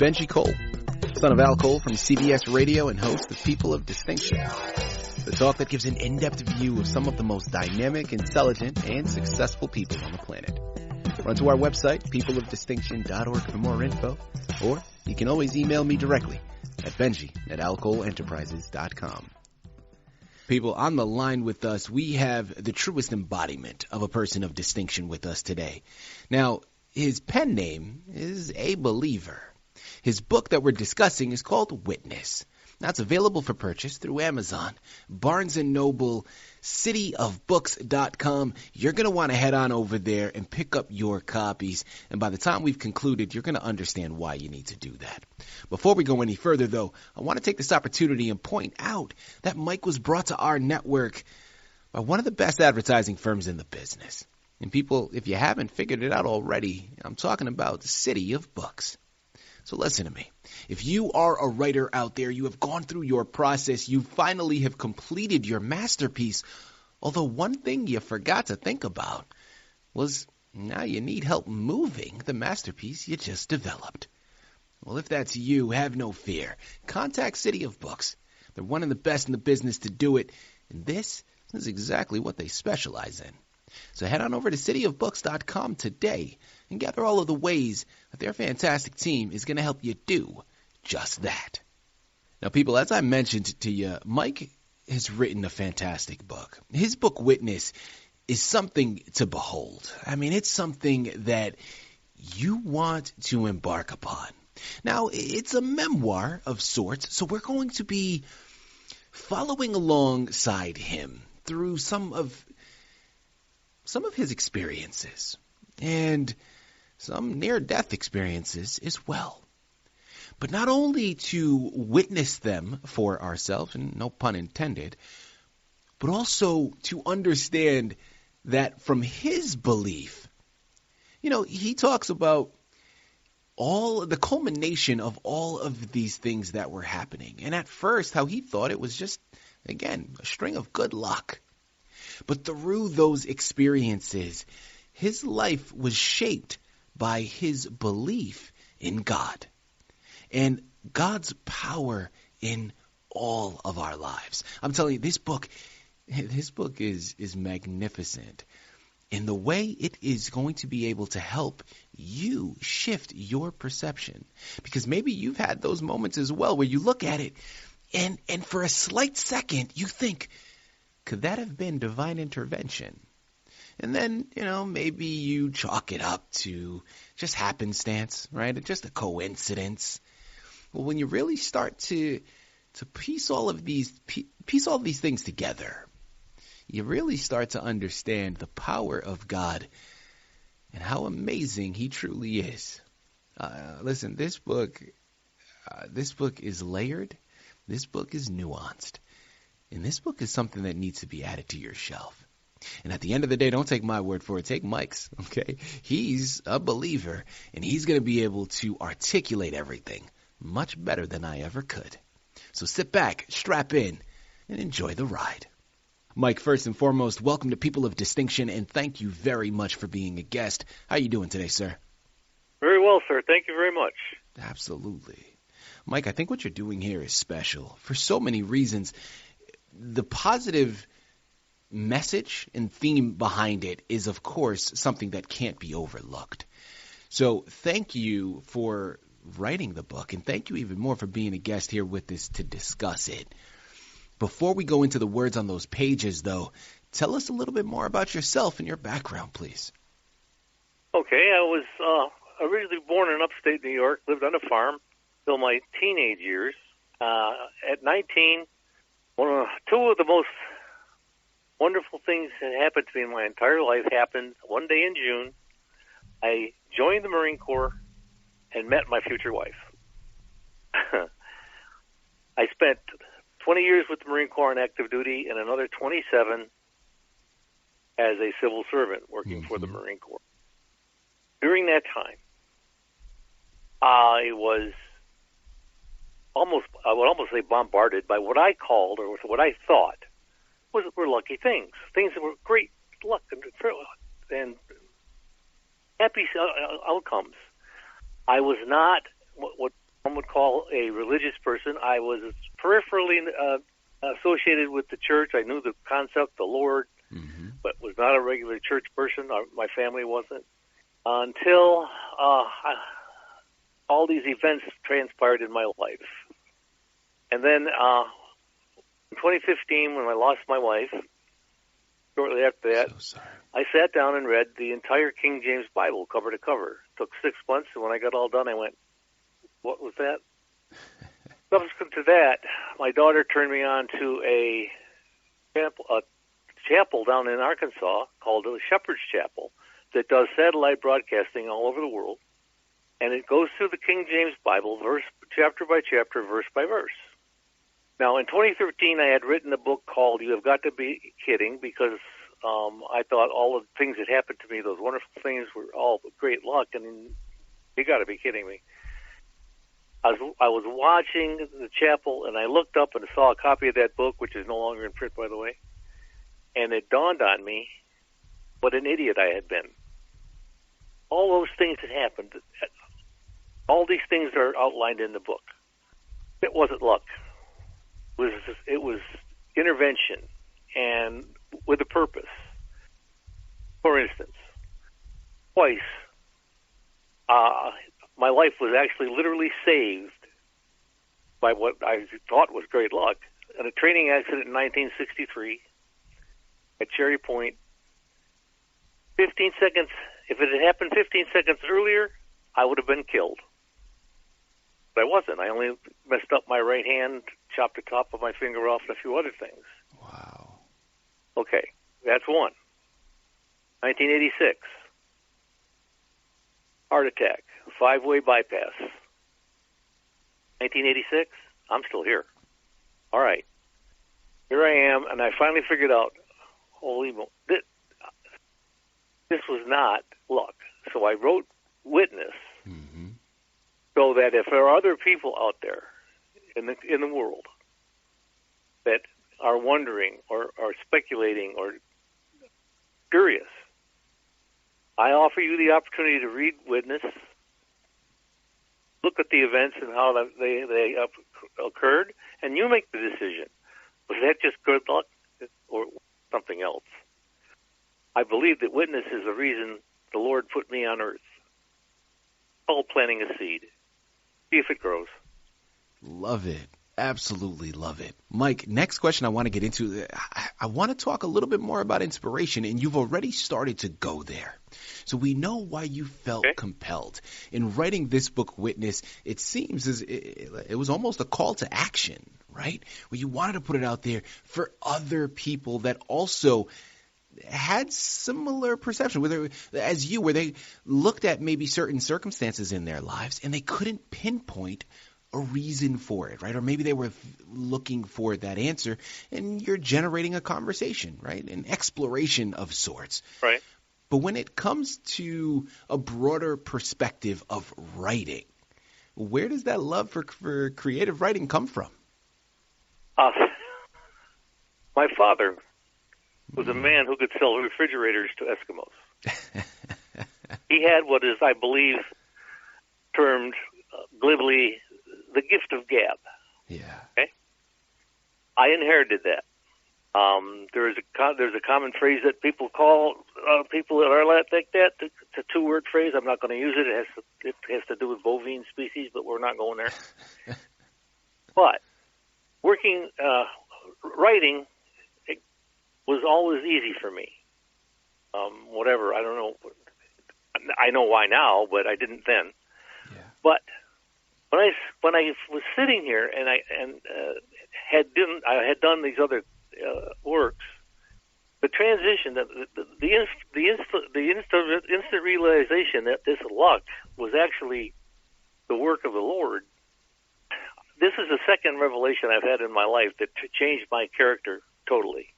Benji Cole, son of Al Cole from CBS Radio and host of People of Distinction, the talk that gives an in-depth view of some of the most dynamic, intelligent, and successful people on the planet. Run to our website, peopleofdistinction.org for more info, or you can always email me directly at benji@alcoleenterprises.com. People, on the line with us, we have the truest embodiment of a person of distinction with us today. Now, his pen name is A Believer. His book that we're discussing is called Witness. Now, it's available for purchase through Amazon, Barnes & Noble, CITIofBooks.com. You're going to want to head on over there and pick up your copies. And by the time we've concluded, you're going to understand why you need to do that. Before we go any further, though, I want to take this opportunity and point out that Mike was brought to our network by one of the best advertising firms in the business. And people, if you haven't figured it out already, I'm talking about the CITI of Books. So listen to me. If you are a writer out there, you have gone through your process, you finally have completed your masterpiece, although one thing you forgot to think about was now you need help moving the masterpiece you just developed. Well, if that's you, have no fear. Contact CITI of Books. They're one of the best in the business to do it, and this is exactly what they specialize in. So head on over to CITIofBooks.com today and gather all of the ways that their fantastic team is going to help you do just that. Now, people, as I mentioned to you, Mike has written a fantastic book. His book, Witness, is something to behold. I mean, it's something that you want to embark upon. Now, it's a memoir of sorts, so we're going to be following alongside him through some of his experiences and some near-death experiences as well. But not only to witness them for ourselves, and no pun intended, but also to understand that from his belief, he talks about all the culmination of all of these things that were happening. And at first, how he thought it was just, again, a string of good luck. But through those experiences, his life was shaped by his belief in God and God's power in all of our lives. I'm telling you, this book is magnificent in the way it is going to be able to help you shift your perception. Because maybe you've had those moments as well where you look at it and for a slight second you think, could that have been divine intervention? And then, maybe you chalk it up to just happenstance, right? Just a coincidence. Well, when you really start to piece all of these things together, you really start to understand the power of God and how amazing He truly is. Listen, this book is layered. This book is nuanced. And this book is something that needs to be added to your shelf. And at the end of the day, don't take my word for it. Take Mike's, okay? He's a believer, and he's going to be able to articulate everything much better than I ever could. So sit back, strap in, and enjoy the ride. Mike, first and foremost, welcome to People of Distinction, and thank you very much for being a guest. How are you doing today, sir? Very well, sir. Thank you very much. Absolutely. Mike, I think what you're doing here is special for so many reasons. The positive message and theme behind it is, of course, something that can't be overlooked. So thank you for writing the book, and thank you even more for being a guest here with us to discuss it. Before we go into the words on those pages, though, tell us a little bit more about yourself and your background, please. Okay, I was originally born in upstate New York, lived on a farm till my teenage years. At 19, two of the most wonderful things that happened to me in my entire life happened one day in June. I joined the Marine Corps and met my future wife. I spent 20 years with the Marine Corps on active duty and another 27 as a civil servant working for the Marine Corps. During that time, I would almost say bombarded by what I called, or what I thought, were lucky things that were great luck and happy outcomes. I was not what one would call a religious person. I was peripherally associated with the church. I knew the concept, the Lord, but was not a regular church person. My family wasn't. Until all these events transpired in my life. And then in 2015, when I lost my wife, shortly after that, I sat down and read the entire King James Bible cover to cover. It took 6 months, and when I got all done, I went, what was that? Subsequent to that, my daughter turned me on to a chapel down in Arkansas called the Shepherd's Chapel that does satellite broadcasting all over the world. And it goes through the King James Bible, chapter by chapter, verse by verse. Now, in 2013, I had written a book called You Have Got to Be Kidding, because I thought all the things that happened to me, those wonderful things, were all great luck, and you got to be kidding me. I was watching the chapel, and I looked up and saw a copy of that book, which is no longer in print, by the way, and it dawned on me what an idiot I had been. All those things that happened, all these things are outlined in the book. It wasn't luck. It was intervention, and with a purpose. For instance, twice, my life was actually literally saved by what I thought was great luck. In a training accident in 1963 at Cherry Point, 15 seconds, if it had happened 15 seconds earlier, I would have been killed. But I wasn't. I only messed up my right hand, chopped the top of my finger off, and a few other things. Wow. Okay, that's one. 1986. Heart attack, 5-way bypass. 1986, I'm still here. All right. Here I am, and I finally figured out, holy moly, this was not luck. So I wrote Witness, so that if there are other people out there in the world that are wondering or are speculating or curious, I offer you the opportunity to read Witness, look at the events and how they occurred, and you make the decision. Was that just good luck or something else? I believe that Witness is the reason the Lord put me on earth. All planting a seed. See if it grows. Love it. Absolutely love it. Mike, next question I want to get into, I want to talk a little bit more about inspiration, and you've already started to go there. So we know why you felt compelled. In writing this book, Witness, it seems as it was almost a call to action, right? Where you wanted to put it out there for other people that also had similar perception, where they looked at maybe certain circumstances in their lives and they couldn't pinpoint a reason for it, right? Or maybe they were looking for that answer, and you're generating a conversation, right? An exploration of sorts. Right. But when it comes to a broader perspective of writing, where does that love for creative writing come from? My father was a man who could sell refrigerators to Eskimos. He had what is, I believe, termed glibly the gift of gab. Yeah. Okay. I inherited that. There's a common phrase that people call people that are like that. It's a two-word phrase. I'm not going to use it. It has to do with bovine species, but we're not going there. But writing was always easy for me. Whatever, I don't know. I know why now, but I didn't then. Yeah. But when I was sitting here and I had done these other works, the transition, the instant realization that this luck was actually the work of the Lord. This is the second revelation I've had in my life that changed my character totally.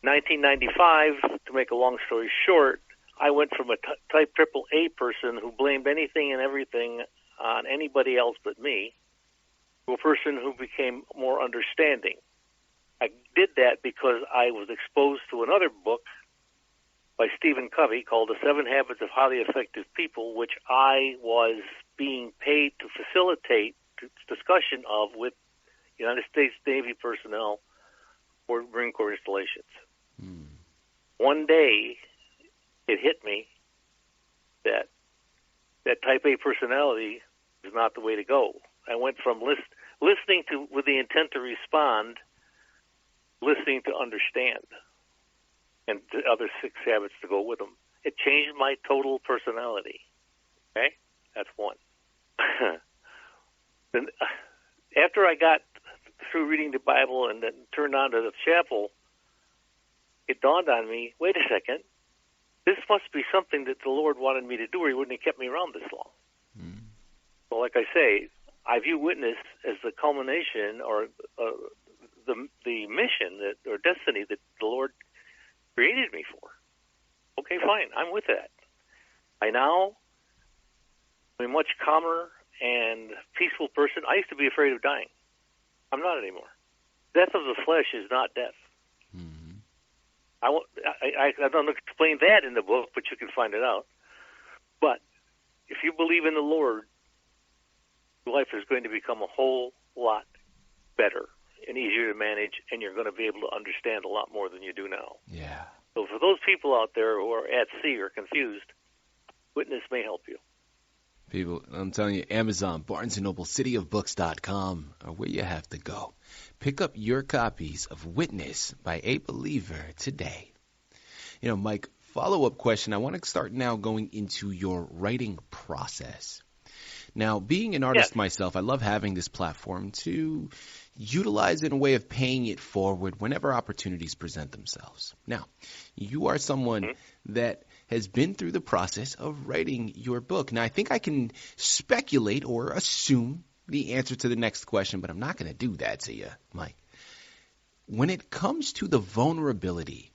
1995, to make a long story short, I went from a type AAA person who blamed anything and everything on anybody else but me to a person who became more understanding. I did that because I was exposed to another book by Stephen Covey called The 7 Habits of Highly Effective People, which I was being paid to facilitate, discussion of with United States Navy personnel for Marine Corps installations. One day, it hit me that Type A personality is not the way to go. I went from listening to with the intent to respond, listening to understand, and the other 6 habits to go with them. It changed my total personality. Okay? That's one. Then, after I got through reading the Bible and then turned on to the chapel, it dawned on me, wait a second, this must be something that the Lord wanted me to do, or he wouldn't have kept me around this long. So like I say, I view witness as the culmination or the mission or destiny that the Lord created me for. Okay, fine, I'm with that. I now am a much calmer and peaceful person. I used to be afraid of dying. I'm not anymore. Death of the flesh is not death. I don't explain that in the book, but you can find it out. But if you believe in the Lord, your life is going to become a whole lot better and easier to manage, and you're going to be able to understand a lot more than you do now. Yeah. So for those people out there who are at sea or confused, witness may help you. People, I'm telling you, Amazon, Barnes & Noble, cityofbooks.com are where you have to go. Pick up your copies of Witness by a Believer today. You know, Mike, follow-up question. I want to start now going into your writing process. Now, being an artist myself, I love having this platform to utilize it in a way of paying it forward whenever opportunities present themselves. Now, you are someone that has been through the process of writing your book. Now, I think I can speculate or assume the answer to the next question, but I'm not going to do that to you, Mike. When it comes to the vulnerability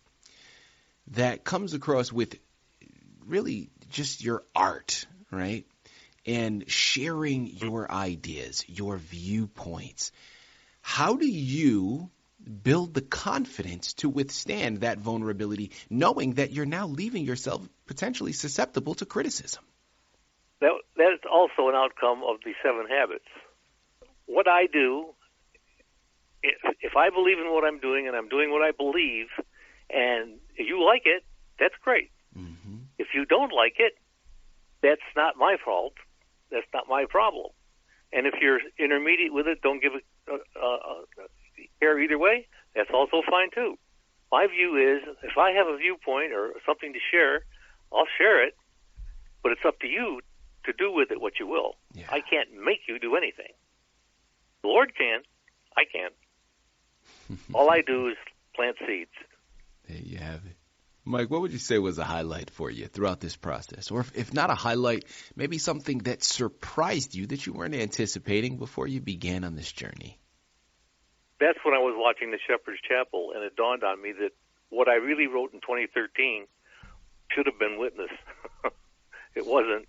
that comes across with really just your art, right, and sharing your ideas, your viewpoints, how do you build the confidence to withstand that vulnerability, knowing that you're now leaving yourself potentially susceptible to criticism? That is also an outcome of the 7 habits. What I do, if I believe in what I'm doing and I'm doing what I believe, and if you like it, that's great. If you don't like it, that's not my fault. That's not my problem. And if you're intermediate with it, don't give it care either way, that's also fine too. My view is, if I have a viewpoint or something to share, I'll share it, but it's up to you to do with it what you will. Yeah. I can't make you do anything. The Lord can. I can't. All I do is plant seeds. There you have it. Mike, what would you say was a highlight for you throughout this process? Or if not a highlight, maybe something that surprised you that you weren't anticipating before you began on this journey? That's when I was watching the Shepherd's Chapel, and it dawned on me that what I really wrote in 2013 should have been Witness. It wasn't.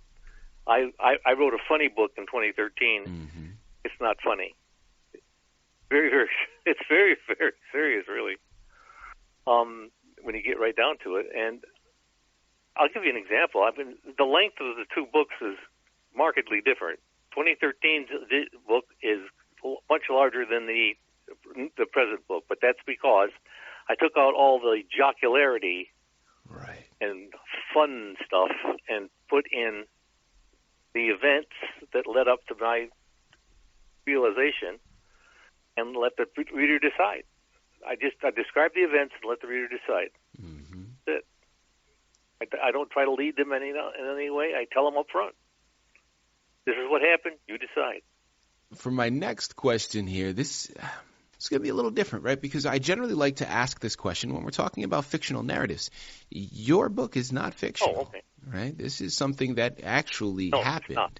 I wrote a funny book in 2013. It's not funny. It's very, very serious, really, when you get right down to it. And I'll give you an example. The length of the 2 books is markedly different. 2013's book is much larger than the present book, but that's because I took out all the jocularity and fun stuff and put in the events that led up to my realization and let the reader decide. I describe the events and let the reader decide. That's it. I don't try to lead them in any way. I tell them up front, this is what happened, you decide. For my next question here, it's going to be a little different, right? Because I generally like to ask this question when we're talking about fictional narratives. Your book is not fictional, right? This is something that actually happened.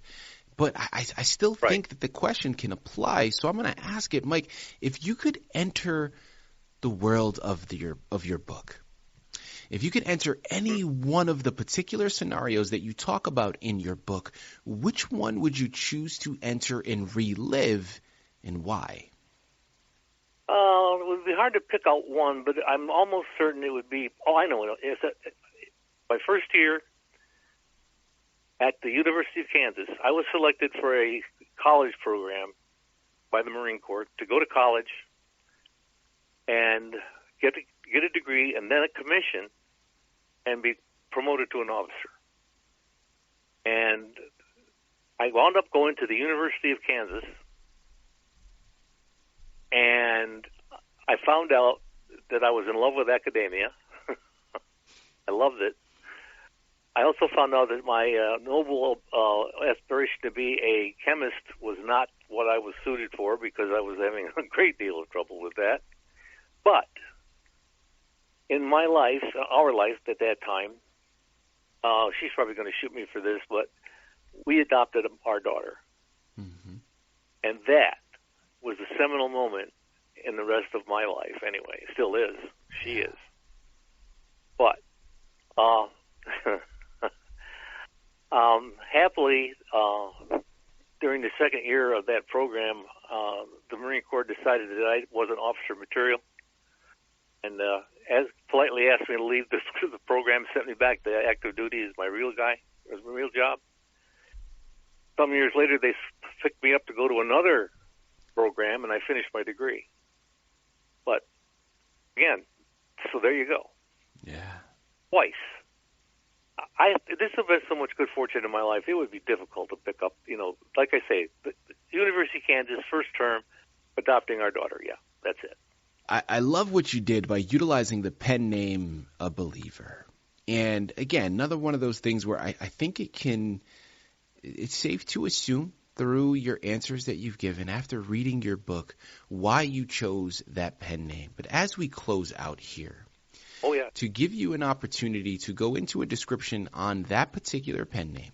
But I still think that the question can apply, so I'm going to ask it, Mike. If you could enter the world of your book, if you could enter any one of the particular scenarios that you talk about in your book, which one would you choose to enter and relive, and why? It would be hard to pick out one, but I'm almost certain it would be. Oh, I know. It's my first year at the University of Kansas. I was selected for a college program by the Marine Corps to go to college and get a degree and then a commission and be promoted to an officer. And I wound up going to the University of Kansas, and I found out that I was in love with academia. I loved it. I also found out that my noble aspiration to be a chemist was not what I was suited for, because I was having a great deal of trouble with that. But in my life, our life at that time, she's probably going to shoot me for this, but we adopted our daughter. Mm-hmm. And that was a seminal moment in the rest of my life anyway. It still is. She is. But happily, during the second year of that program, the Marine Corps decided that I wasn't officer material, and as politely asked me to leave the program, sent me back to active duty as my real job. Some years later, they picked me up to go to another program, and I finished my degree. But again, so there you go. Yeah. Twice. This has been so much good fortune in my life. It would be difficult to pick up, like I say, the University of Kansas, first term, adopting our daughter. Yeah, that's it. I love what you did by utilizing the pen name A Believer. And again, another one of those things where I think it's safe to assume through your answers that you've given after reading your book why you chose that pen name. But as we close out here, to give you an opportunity to go into a description on that particular pen name,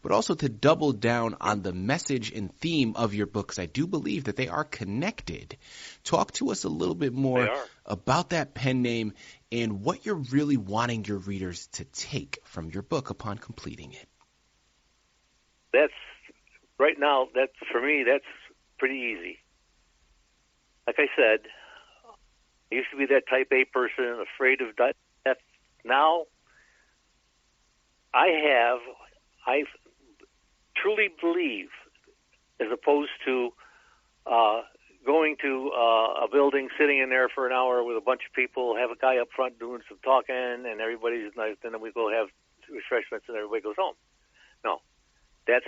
but also to double down on the message and theme of your books. I do believe that they are connected. Talk to us a little bit more about that pen name and what you're really wanting your readers to take from your book upon completing it. Right now, for me, that's pretty easy. Like I said, I used to be that type A person, afraid of death. Now, I truly believe, as opposed to going to a building, sitting in there for an hour with a bunch of people, have a guy up front doing some talking, and everybody's nice, and then we go have refreshments and everybody goes home. No, that's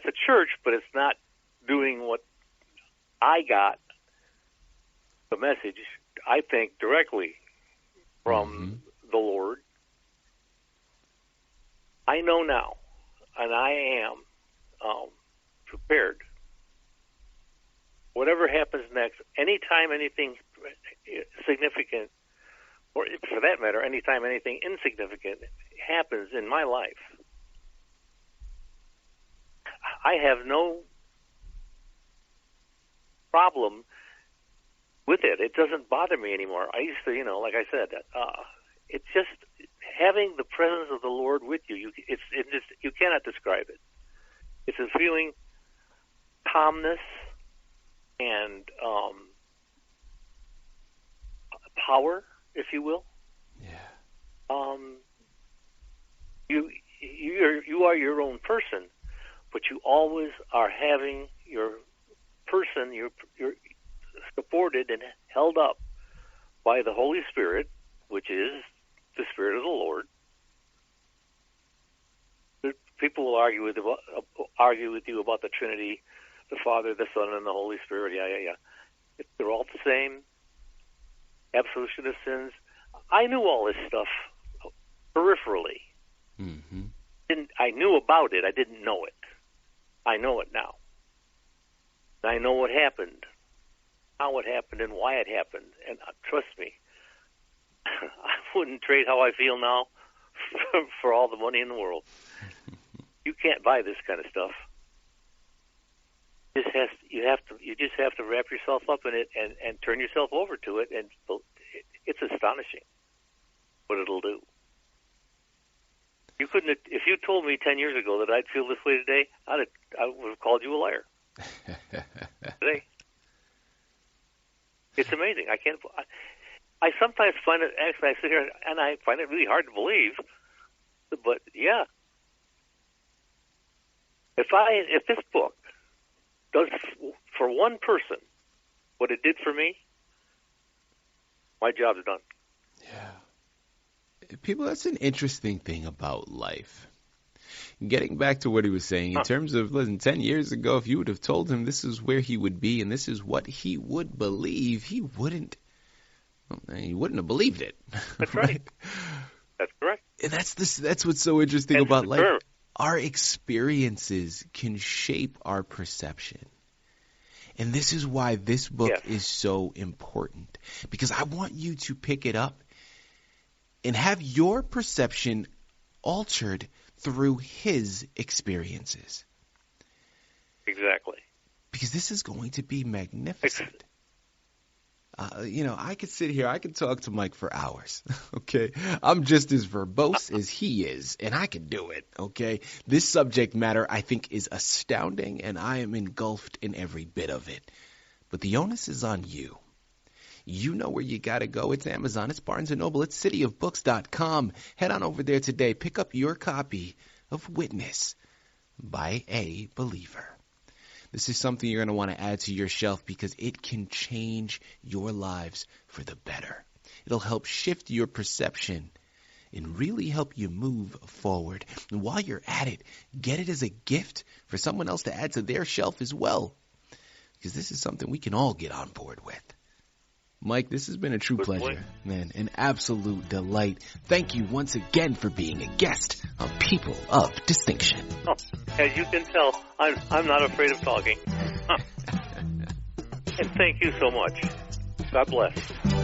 a church, but it's not doing what I got, the message, I think, directly from the Lord. I know now, and I am prepared. Whatever happens next, anytime anything significant, or for that matter, anytime anything insignificant happens in my life, I have no problem with it. It doesn't bother me anymore. I used to, like I said, it's just having the presence of the Lord with you. You cannot describe it. It's a feeling, calmness, and power, if you will. Yeah. You are your own person, but you always are having your person, you're supported and held up by the Holy Spirit, which is the Spirit of the Lord. People will argue with you about the Trinity, the Father, the Son, and the Holy Spirit. Yeah. They're all the same. Absolution of sins. I knew all this stuff peripherally. Mm-hmm. I knew about it. I didn't know it. I know it now. I know what happened, how it happened, and why it happened. And trust me, I wouldn't trade how I feel now for all the money in the world. You can't buy this kind of stuff. You just have to wrap yourself up in it and turn yourself over to it, and it's astonishing what it'll do. You couldn't. If you told me 10 years ago that I'd feel this way today, I would have called you a liar. Today, it's amazing. I sometimes find it. Actually, I sit here and I find it really hard to believe. But yeah, if this book does for one person what it did for me, my job's done. Yeah. People, that's an interesting thing about life. Getting back to what he was saying, in terms of, listen, 10 years ago, if you would have told him this is where he would be and this is what he would believe, he wouldn't have believed it. That's right. That's correct. And that's what's so interesting about life. Our experiences can shape our perception. And this is why this book is so important. Because I want you to pick it up and have your perception altered through his experiences. Exactly. Because this is going to be magnificent. I could sit here, I could talk to Mike for hours, okay? I'm just as verbose as he is, and I can do it, okay? This subject matter, I think, is astounding, and I am engulfed in every bit of it. But the onus is on you. You know where you got to go. It's Amazon, it's Barnes & Noble, it's cityofbooks.com. Head on over there today. Pick up your copy of Witness by a Believer. This is something you're going to want to add to your shelf because it can change your lives for the better. It'll help shift your perception and really help you move forward. And while you're at it, get it as a gift for someone else to add to their shelf as well. Because this is something we can all get on board with. Mike, this has been a true pleasure, man, an absolute delight. Thank you once again for being a guest on People of Distinction. Oh, as you can tell, I'm not afraid of talking. And thank you so much. God bless.